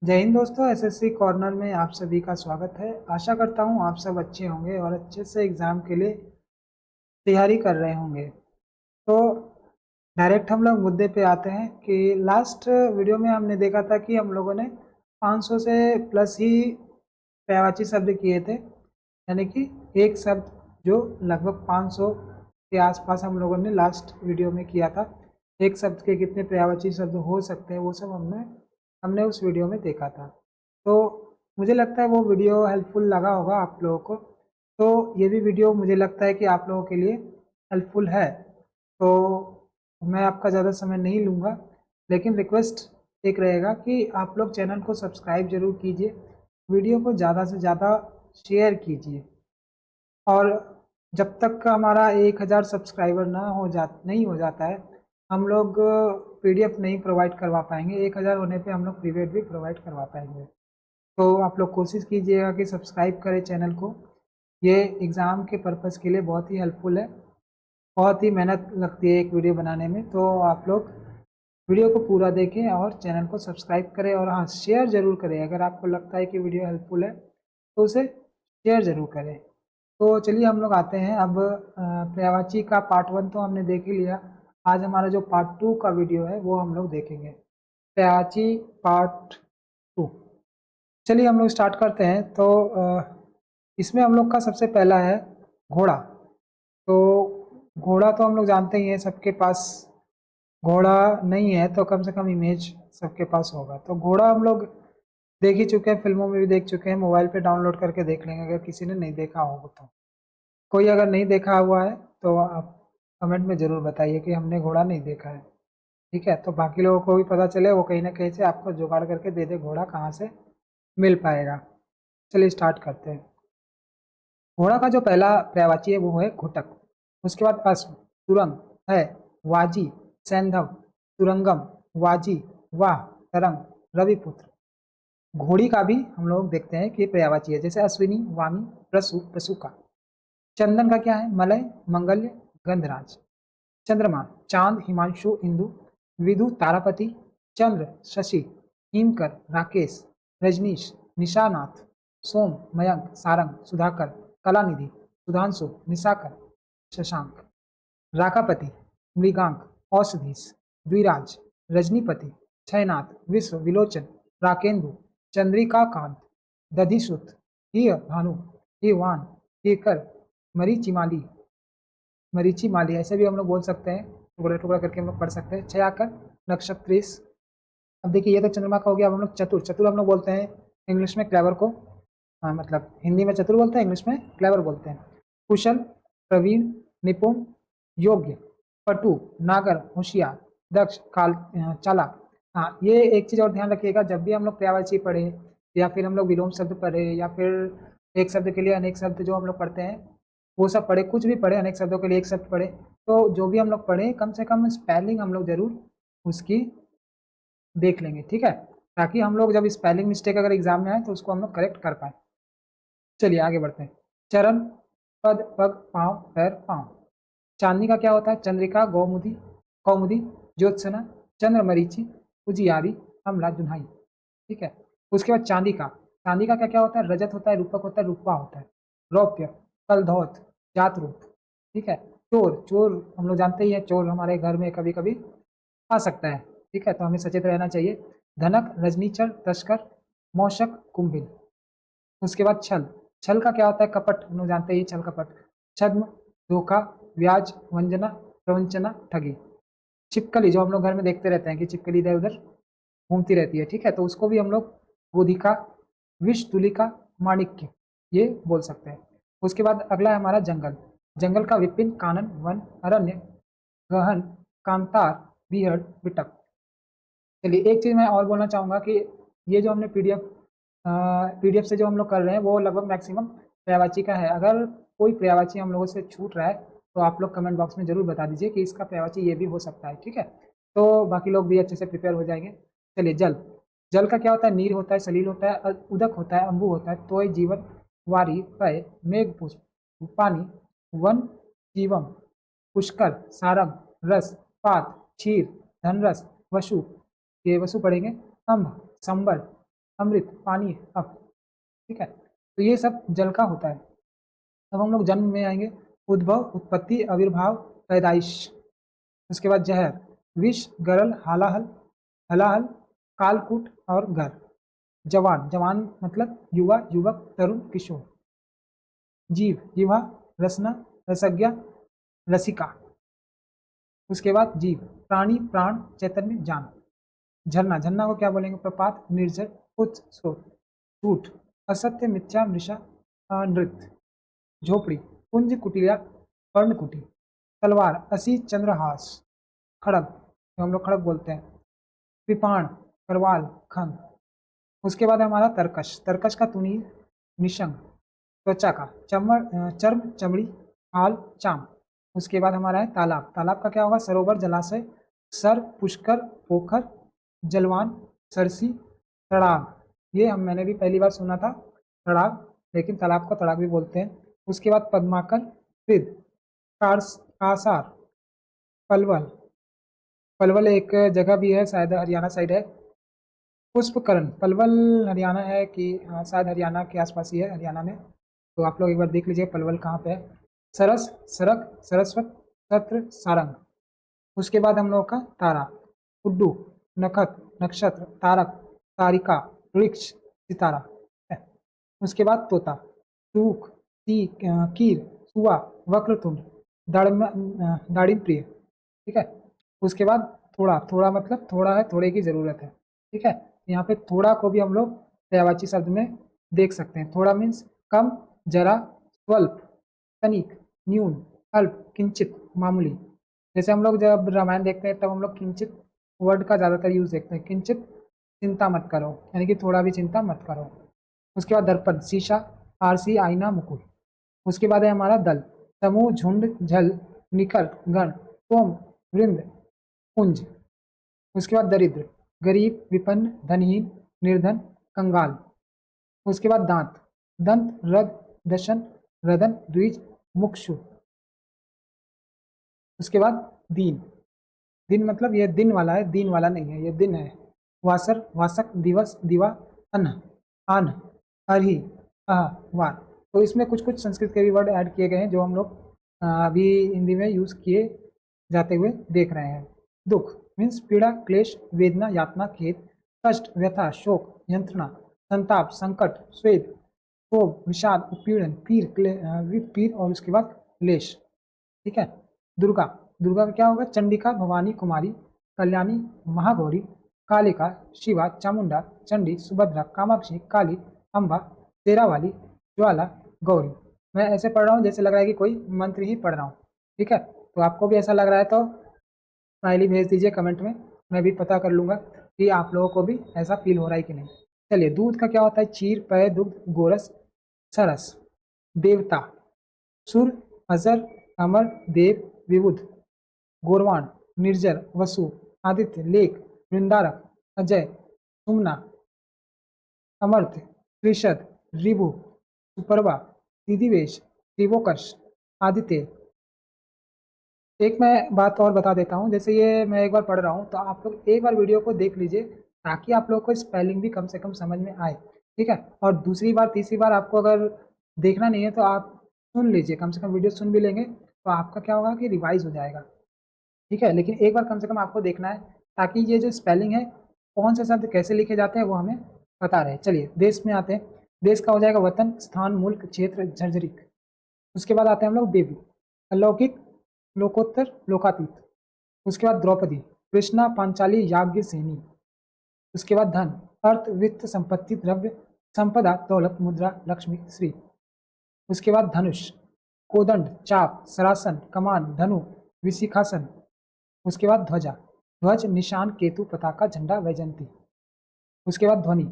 जय हिंद दोस्तों, SSC corner में आप सभी का स्वागत है। आशा करता हूँ आप सब अच्छे होंगे और अच्छे से एग्ज़ाम के लिए तैयारी कर रहे होंगे। तो डायरेक्ट हम लोग मुद्दे पे आते हैं कि लास्ट वीडियो में हमने देखा था कि हम लोगों ने 500 से प्लस ही पर्यायवाची शब्द किए थे, यानी कि एक शब्द जो लगभग 500 के आसपास हम लोगों ने लास्ट वीडियो में किया था। एक शब्द के कितने पर्यायवाची शब्द हो सकते हैं वो सब हमने हमने उस वीडियो में देखा था। तो मुझे लगता है वो वीडियो हेल्पफुल लगा होगा आप लोगों को। तो ये भी वीडियो मुझे लगता है कि आप लोगों के लिए हेल्पफुल है। तो मैं आपका ज़्यादा समय नहीं लूँगा, लेकिन रिक्वेस्ट एक रहेगा कि आप लोग चैनल को सब्सक्राइब ज़रूर कीजिए, वीडियो को ज़्यादा से ज़्यादा शेयर कीजिए। और जब तक हमारा 1000 सब्सक्राइबर नहीं हो जाता है, हम लोग पीडीएफ नहीं प्रोवाइड करवा पाएंगे। 1000 होने पे हम लोग पीडीएफ भी प्रोवाइड करवा पाएंगे। तो आप लोग कोशिश कीजिएगा कि सब्सक्राइब करें चैनल को। ये एग्ज़ाम के पर्पज़ के लिए बहुत ही हेल्पफुल है। बहुत ही मेहनत लगती है एक वीडियो बनाने में, तो आप लोग वीडियो को पूरा देखें और चैनल को सब्सक्राइब करें। और हाँ, शेयर ज़रूर करें। अगर आपको लगता है कि वीडियो हेल्पफुल है तो उसे शेयर ज़रूर करें। तो चलिए हम लोग आते हैं अब पर्यायवाची का पार्ट 1 तो हमने देख ही लिया। आज हमारा जो पार्ट 2 का वीडियो है वो हम लोग देखेंगे, पर्यायवाची पार्ट 2। चलिए हम लोग स्टार्ट करते हैं। तो इसमें हम लोग का सबसे पहला है घोड़ा। तो घोड़ा तो हम लोग जानते ही हैं, सबके पास घोड़ा नहीं है तो कम से कम इमेज सबके पास होगा। तो घोड़ा हम लोग देख ही चुके हैं, फिल्मों में भी देख चुके हैं, मोबाइल पे डाउनलोड करके देख लेंगे अगर किसी ने नहीं देखा होगा तो। कोई अगर नहीं देखा हुआ है तो आप कमेंट में ज़रूर बताइए कि हमने घोड़ा नहीं देखा है। ठीक है, तो बाकी लोगों को भी पता चले, वो कहीं ना कहीं से आपको जुगाड़ करके दे दे घोड़ा कहाँ से मिल पाएगा। चलिए स्टार्ट करते हैं। घोड़ा का जो पहला पर्यायवाची है वो है घुटक। उसके बाद अश्व, तुरंग, है, वाजी, सैंधव, तुरंगम, वाजी, वाह, तरंग, रविपुत्र। घोड़ी का भी हम लोग देखते हैं कि पर्यायवाची है, जैसे अश्विनी, वामी, प्रसु, प्रसुका। चंदन का क्या है? मलय, मंगल्य, गंधराज। चंद्रमा, चांद, हिमांशु, इंदु, विदु, तारापति, चंद्र, शशि, हिमकर, राकेश, रजनीश, निशानाथ, सोम, मयंक, सारंग, सुधाकर, कलानिधि, सुधांशु, निशाकर, शशांक। राकापति, मृगांक, औषधीश, द्विराज, रजनीपति, छयनाथ, विश्व, विलोचन, राकेंदु, चंद्रिका कांत, दधिसुत, हिय भानु, हिवान, हिकर, मरीचिमाली, मरीची माली, ऐसे भी हम लोग बोल सकते हैं, टुकड़ा टुकड़ा करके हम लोग पढ़ सकते हैं। छयाकर, नक्षत्रेश। अब देखिए ये तो चंद्रमा का हो गया। अब हम लोग चतुर, चतुर हम लोग बोलते हैं इंग्लिश में क्लेवर को, मतलब हिंदी में चतुर बोलते हैं, इंग्लिश में क्लेवर बोलते हैं। कुशल, प्रवीण, निपुण, योग्य, पटु, नागर, होशियार, दक्ष, काल, चालाक। हाँ, ये एक चीज और ध्यान रखिएगा, जब भी हम लोग पर्यायवाची पढ़े या फिर हम लोग विलोम शब्द पढ़े या फिर एक शब्द के लिए अनेक शब्द जो हम लोग पढ़ते हैं वो सब पढ़े, कुछ भी पढ़े, अनेक शब्दों के लिए एक शब्द पढ़े, तो जो भी हम लोग पढ़े कम से कम स्पेलिंग हम लोग जरूर उसकी देख लेंगे। ठीक है, ताकि हम लोग जब स्पेलिंग मिस्टेक अगर एग्जाम में आए तो उसको हम लोग करेक्ट कर पाए। चलिए आगे बढ़ते हैं। चरण, पद, पग, पाँव, पैर, पाँव। चांदनी का क्या होता है? चंद्रिका, गौमुदी, कौमुदी, ज्योत्सना, चंद्रमरीचि, उजियारी, अमला, जुन्हाई। ठीक है, उसके बाद चांदी का, चांदी का क्या क्या होता है? रजत होता है, रूपक होता है, रूपा होता है, रौप्य, कलधौत, जात रूप। ठीक है, चोर, चोर हम लोग जानते ही है, चोर हमारे घर में कभी कभी आ सकता है। ठीक है, तो हमें सचेत रहना चाहिए। धनक, रजनीचर, तस्कर, मौशक, कुंभिल। उसके बाद छल, छल का क्या होता है? कपट, हम लोग जानते ही छल कपट, छद्म, धोखा, व्याज, वंजना, प्रवंचना, ठगी। छिपकली, जो हम लोग घर में देखते रहते हैं कि छिपकली इधर उधर घूमती रहती है, ठीक है, तो उसको भी हम लोग गोधिका, विष तुलिका, माणिक्य ये बोल सकते हैं। उसके बाद अगला है हमारा जंगल। जंगल का विपिन, कानन, वन, अरण्य, गहन, कांतार, बिहड़, बिटक। चलिए एक चीज मैं और बोलना चाहूंगा कि ये जो हमने पीडीएफ से जो हम लोग कर रहे हैं वो लगभग मैक्सिमम पर्यायवाची का है। अगर कोई पर्यायवाची हम लोगों से छूट रहा है तो आप लोग कमेंट बॉक्स में जरूर बता दीजिए कि इसका पर्यायवाची ये भी हो सकता है। ठीक है, तो बाकी लोग भी अच्छे से प्रिपेयर हो जाएंगे। चलिए जल, जल का क्या होता है? नीर होता है, सलील होता है, उदक होता है, अम्बु होता है, तोय, जीवन, वारी, पय, मेघ पुष्प, पानी, वन, जीवम, पुष्कर, सारंग, रस, पात, क्षीर, धनरस, वसु, ये वसु पढ़ेंगे, अम्ब, संबर, अमृत, पानी, अप। ठीक है, तो ये सब जल का होता है। अब हम लोग जन्म में आएंगे। उद्भव, उत्पत्ति, आविर्भाव, पैदाइश। उसके बाद जहर, विष, गरल, हालाहल, हलाहल, कालकूट और घर। जवान, जवान मतलब युवा, युवक, तरुण, किशोर। जीव, जीवा, रसना, रसज्ञा, रसिका। उसके बाद जीव, प्राणी, प्राण, चैतन्य, जान। झरना, झरना को क्या बोलेंगे? प्रपात, निर्जर, उच्च स्रोत। झूठ, असत्य, मिथ्या, मृषा, नृत्य। झोपड़ी, कुंज, कुटिया, पर्णकुटी। तलवार, असी, चंद्रहास। खड़ग, जो हम लोग खड़ग बोलते हैं। कृपाण, करवाल, खंग। उसके बाद हमारा तर्कश, तर्कश का तुनी, निशंग। त्वचा का चर्म, चमड़ी, हाल, चाम। उसके बाद हमारा है तालाब, तालाब का क्या होगा? सरोवर, जलाशय, सर, पुष्कर, पोखर, जलवान, सरसी, तड़ाग। ये मैंने भी पहली बार सुना था, तड़ाग, लेकिन तालाब को तड़ाग भी बोलते हैं। उसके बाद पद्माकर, कृद, कासार, पलवल। पलवल एक जगह भी है, शायद हरियाणा साइड है। पुष्पकरण, पलवल हरियाणा है कि? हाँ, शायद हरियाणा के आसपास ही है, हरियाणा में। तो आप लोग एक बार देख लीजिए पलवल कहाँ पे है। सरस, सरक, सरस्वत, सत्र, सारंग। उसके बाद हम लोग का तारा, उड्डू, नखत, नक्षत्र, तारक, तारिका, वृक्ष, सितारा है। उसके बाद तोता, चूक, कीर, सुआ, वक्रतुंड, दाड़िम प्रिय। ठीक है। उसके बाद थोड़ा, थोड़ा मतलब थोड़ा है, थोड़े की जरूरत है। ठीक है, यहाँ पे थोड़ा को भी हम लोग पर्यायवाची शब्द में देख सकते हैं। थोड़ा मीन्स कम, जरा, स्वल्प, तनिक, न्यून, अल्प, किंचित, मामूली। जैसे हम लोग जब रामायण देखते हैं तब हम लोग किंचित वर्ड का ज्यादातर यूज देखते हैं। किंचित चिंता मत करो, यानी कि थोड़ा भी चिंता मत करो। उसके बाद दर्पण, शीशा, आरसी, आईना, मुकुट। उसके बाद है हमारा दल, समूह, झुंड, झल, निखर, गण, कोम, वृंद, पुंज। उसके बाद दरिद्र, गरीब, विपन्न, धनहीन, निर्धन, कंगाल। उसके बाद दांत, दंत, रद, दशन, रदन, द्विज, मुक्षु। उसके बाद दीन, दिन मतलब ये दिन वाला है, दीन वाला नहीं है, ये दिन है। वासर, वासक, दिवस, दिवा, अन्न, आन, अरही, अह, वार। तो इसमें कुछ कुछ संस्कृत के भी वर्ड ऐड किए गए हैं जो हम लोग अभी हिंदी में यूज किए जाते हुए देख रहे हैं। दुख मीन्स पीड़ा, क्लेश, वेदना, यातना, खेद, कष्ट, व्यथा, शोक, यंत्रणा, संताप, संकट, स्वेद, क्षोभ, विषाद, उत्पीड़न, पीर और उसके बाद क्लेश। ठीक है। दुर्गा, दुर्गा का क्या होगा? चंडिका, भवानी, कुमारी, कल्याणी, महागौरी, कालिका, शिवा, चामुंडा, चंडी, सुभद्रा, कामाक्षी, काली, अम्बा, शेरावाली, ज्वाला, गौरी। मैं ऐसे पढ़ रहा हूँ जैसे लग रहा है कि कोई मंत्र ही पढ़ रहा हूँ। ठीक है, तो आपको भी ऐसा लग रहा है तो स्माइली भेज दीजिए कमेंट में, मैं भी पता कर लूंगा कि आप लोगों को भी ऐसा फील हो रहा है कि नहीं। चलिए, दूध का क्या होता है? चीर, पय, दुग्ध, गोरस, सरस। देवता, सुर, अजर, अमर, देव, विबुध, गोरवाण, निर्जर, वसु, आदित्य, लेख, वृंदारक, अजय, सुमना, अमर्त्य, त्रिशद, रिभु, सुपर्वा, दिदिवेश, त्रिवोकर्ष, आदित्य। एक मैं बात और बता देता हूँ, जैसे ये मैं एक बार पढ़ रहा हूँ तो आप लोग एक बार वीडियो को देख लीजिए ताकि आप लोग को स्पेलिंग भी कम से कम समझ में आए। ठीक है, और दूसरी बार तीसरी बार आपको अगर देखना नहीं है तो आप सुन लीजिए, कम से कम वीडियो सुन भी लेंगे तो आपका क्या होगा कि रिवाइज हो जाएगा। ठीक है, लेकिन एक बार कम से कम आपको देखना है ताकि ये जो स्पेलिंग है, कौन से शब्द कैसे लिखे जाते हैं वो हमें पता रहे। चलिए, देश में आते हैं। देश का हो जाएगा वतन, स्थान, मुल्क, क्षेत्र, झरझरिक। उसके बाद आते हैं हम लोग देवी, अलौकिक, लोकोत्तर, लोकातीत। उसके बाद द्रौपदी, कृष्णा, पांचाली, याज्ञ सेनी। उसके बाद धन, अर्थ, वित्त, संपत्ति, द्रव्य, संपदा, दौलत, मुद्रा, लक्ष्मी, श्री। उसके बाद धनुष, कोदंड, चाप, सरासन, कमान, धनु, विशिखासन। उसके बाद ध्वजा, ध्वज, निशान, केतु, पताका, झंडा, वैजंती। उसके बाद ध्वनि,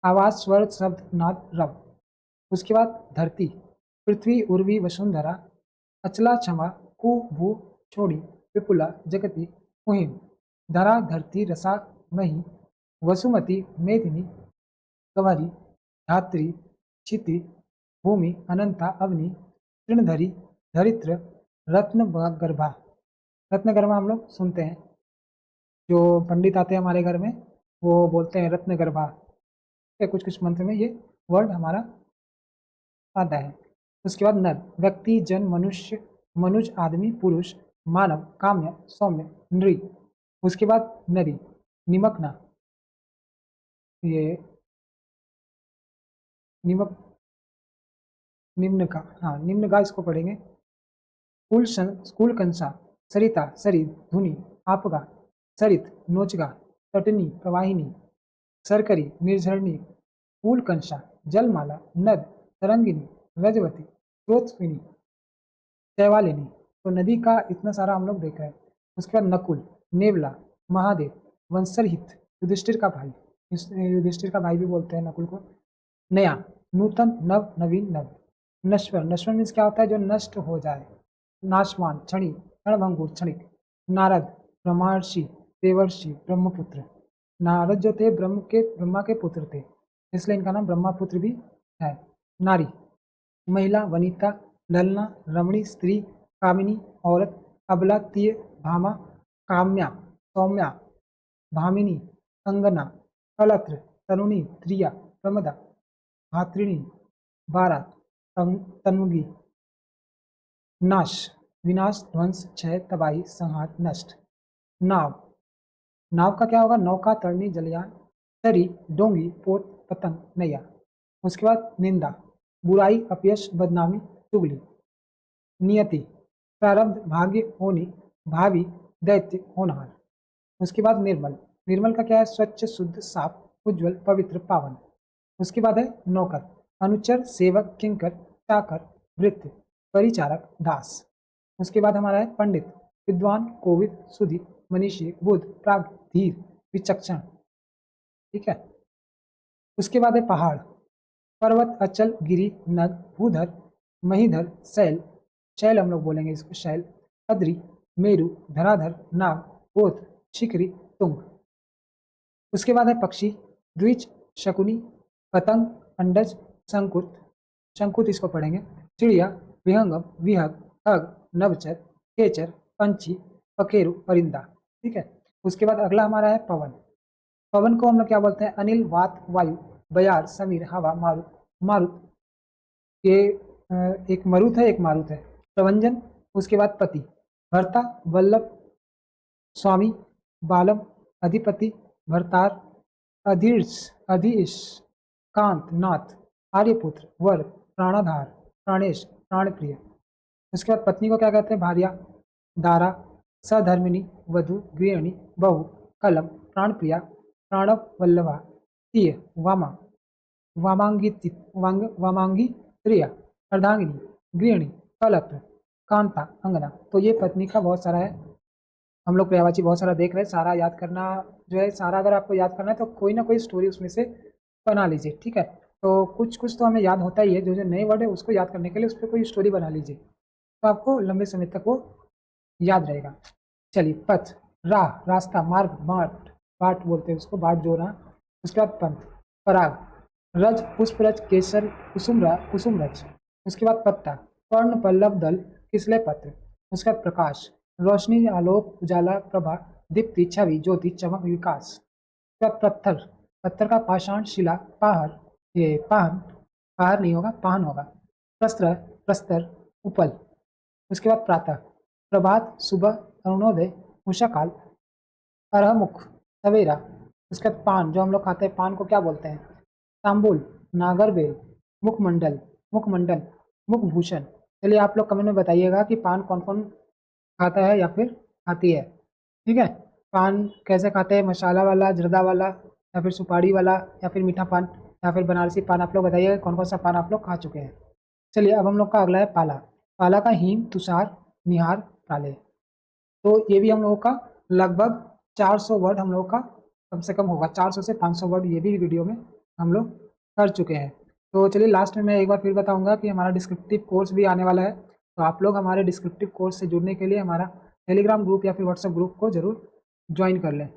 आवाज, स्वर, शब्द, नाद, रव। उसके बाद धरती, पृथ्वी, उर्वी, वसुंधरा, अचला, क्षमा, कु, भू, छोड़ी, विपुला, जगति, मुहिम। धरा, धरती, रसा, मही, वसुमती, मेदिनी, गवारी, धात्री, क्षिति, भूमि, अनंता, अवनी, तृणधरी, धरित्र, रत्न गर्भा। रत्न गर्भा हम लोग सुनते हैं, जो पंडित आते हैं हमारे घर में वो बोलते हैं रत्न गर्भा। कुछ कुछ मंत्र में ये वर्ड हमारा आता है। उसके बाद नर, व्यक्ति, जन, मनुष्य, मनुज, आदमी, पुरुष, मानव, काम्य, सौम्य, नृ। उसके बाद नदी, निमग्ना, ये निमक निम्न का, हाँ निम्न का इसको पढ़ेंगे। कुलकंसा, सरिता, सरित, धुनी, आपगा, सरित, नोचगा, तटनी, प्रवाहिनी, सरकरी, निर्झरणी, कुलकंसा, जलमाला, नद, तरंगिनी, रजवती, स्रोतस्विनी, शैवालिनी। तो नदी का इतना सारा हम लोग देख रहे हैं। उसके बाद नकुल, नेवला, महादेव, वंशरहित, युधिष्ठिर का भाई, युधिष्ठिर का भाई भी बोलते हैं नकुल को। नया, नूतन, नव, नवीन, नव। नश्वर, नश्वर मीन्स क्या होता है, जो नष्ट हो जाए। नाशवान, क्षणिक, क्षणभंगुर, क्षणिक। नारद, ब्रह्मर्षि, देवर्षि, ब्रह्मपुत्र। नारद जो थे ब्रह्मा के पुत्र थे, इसलिए इनका नाम ब्रह्मपुत्र भी है। नारी, महिला, वनिता, ललना, रमणी, स्त्री, कामिनी, औरत, अबला, तीय, भामा, काम्या, सौम्या, भामिनी, अंगना, कलत्र, तरुणी, त्रिया, प्रमदा, भात्रिणी, बारा, तन्वगी। नाश, विनाश, ध्वंस, क्षय, तबाही, संहार, नष्ट। नाव, नाव का क्या होगा, नौका, तरणी, जलयान। तरी, डोंगी, पोत, पतंग, नैया। उसके बाद निंदा, बुराई, अपयश, बदनामी, चुगली। नियति, प्रारब्ध, भाग्य, होनी, भावी, दैत्य, होनहार। उसके बाद निर्मल, निर्मल का क्या है, स्वच्छ, शुद्ध, साफ, उज्जवल, पवित्र, पावन। उसके बाद है नौकर, अनुचर, सेवक, किंकर, चाकर, भृत्य, परिचारक, दास। उसके बाद हमारा है पंडित, विद्वान, कोविद, सुधी, मनीषी, बुद्ध, प्राज्ञ, धीर, विचक्षण। ठीक है। उसके बाद है पहाड़, पर्वत, अचल, गिरी, नद, भूधर, महीधर, शैल, शैल हम लोग बोलेंगे इसको शैल, अद्रि, मेरु, धराधर, नाग, ओथ, शिखरी, तुंग। उसके बाद है पक्षी, द्विज, शकुनी, पतंग, अंडज, शंकुत, शंकुत इसको पढ़ेंगे, चिड़िया, विहंगम, विहग, अग, नवचर, केचर, पंछी, पखेरु, परिंदा। ठीक है। उसके बाद अगला हमारा है पवन, पवन को हम लोग क्या बोलते हैं, अनिल, वात, वायु, बयार, समीर, हवा, मारुत, मारुत। ये एक मरुत है, एक मारुत है। प्रवंजन, उसके बाद पति, भर्ता, वल्लभ, स्वामी, बालम, अधिपति, भरतार, अधीर्ष, अधीश, कांत, नाथ, आर्यपुत्र, वर, प्राणाधार, प्राणेश, प्राणप्रिय। उसके बाद पत्नी को क्या कहते हैं, भार्या, दारा, सधर्मिणी, वधु, गृहिणी, बहु, कलम, प्राणप्रिया, प्राणव वल्लभा, तीय, वामा, वामांगी, प्रिया, अर्धांगिनी, गृहिणी, कलत्र, कांता, अंगना। तो ये पत्नी का बहुत सारा है, हम लोग पर्यायवाची बहुत सारा देख रहे हैं। सारा याद करना जो है, सारा अगर आपको याद करना है तो कोई ना कोई स्टोरी उसमें से बना लीजिए। ठीक है। तो कुछ कुछ तो हमें याद होता ही है, जो जो नए वर्ड है उसको याद करने के लिए उस पर कोई स्टोरी बना लीजिए, तो आपको लंबे समय तक वो याद रहेगा। चलिए, पथ, राह, रास्ता, मार्ग, बाट, बाट बोलते हैं उसको, बाट जोड़ना। उसके बाद पंथ, पराग, रज, पुष्परज, केसर, कुसुमरज। उसके बाद पत्ता, पर्ण, पल्लव, दल, किसले पत्र। उसके बाद प्रकाश, रोशनी, आलोक, उजाला, प्रभा, दीप्ति, छवि, ज्योति, चमक, विकास। उसके बाद पत्थर, पत्थर का पाषाण, शिला, पाहर, ये पाहन, पाहर नहीं होगा, पाहन होगा। प्रस्त्र, प्रस्तर, उपल। उसके बाद प्रातः, प्रभात, सुबह, अरुणोदय, उषाकाल, अरहमुख, सवेरा। उसके बाद पान, जो हम लोग खाते हैं, पान को क्या बोलते हैं, तांबुल, नागरबेल, मुखमंडल, मुखमंडल, मुखभूषण। चलिए आप लोग कमेंट में बताइएगा कि पान कौन कौन खाता है या फिर खाती है। ठीक है। पान कैसे खाते हैं, मसाला वाला, जर्दा वाला, या फिर सुपारी वाला, या फिर मीठा पान, या फिर बनारसी पान। आप लोग बताइएगा कौन कौन सा पान आप लोग खा चुके हैं। चलिए अब हम लोग का अगला है पाला, पाला का हीम, तुषार, निहार, पाले। तो ये भी हम लोगों का लगभग 400 वर्ड हम लोगों का कम से कम होगा, 400 से 500 वर्ड ये भी वीडियो में हम लोग कर चुके हैं। तो चलिए लास्ट में मैं एक बार फिर बताऊंगा कि हमारा डिस्क्रिप्टिव कोर्स भी आने वाला है। तो आप लोग हमारे डिस्क्रिप्टिव कोर्स से जुड़ने के लिए हमारा टेलीग्राम ग्रुप या फिर व्हाट्सएप ग्रुप को जरूर ज्वाइन कर लें,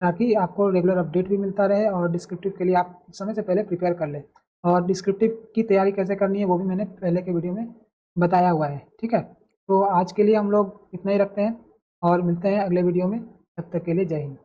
ताकि आपको रेगुलर अपडेट भी मिलता रहे और डिस्क्रिप्टिव के लिए आप समय से पहले प्रिपेयर कर लें। और डिस्क्रिप्टिव की तैयारी कैसे करनी है वो भी मैंने पहले के वीडियो में बताया हुआ है। ठीक है। तो आज के लिए हम लोग इतना ही रखते हैं और मिलते हैं अगले वीडियो में। तब तक के लिए जय हिंद।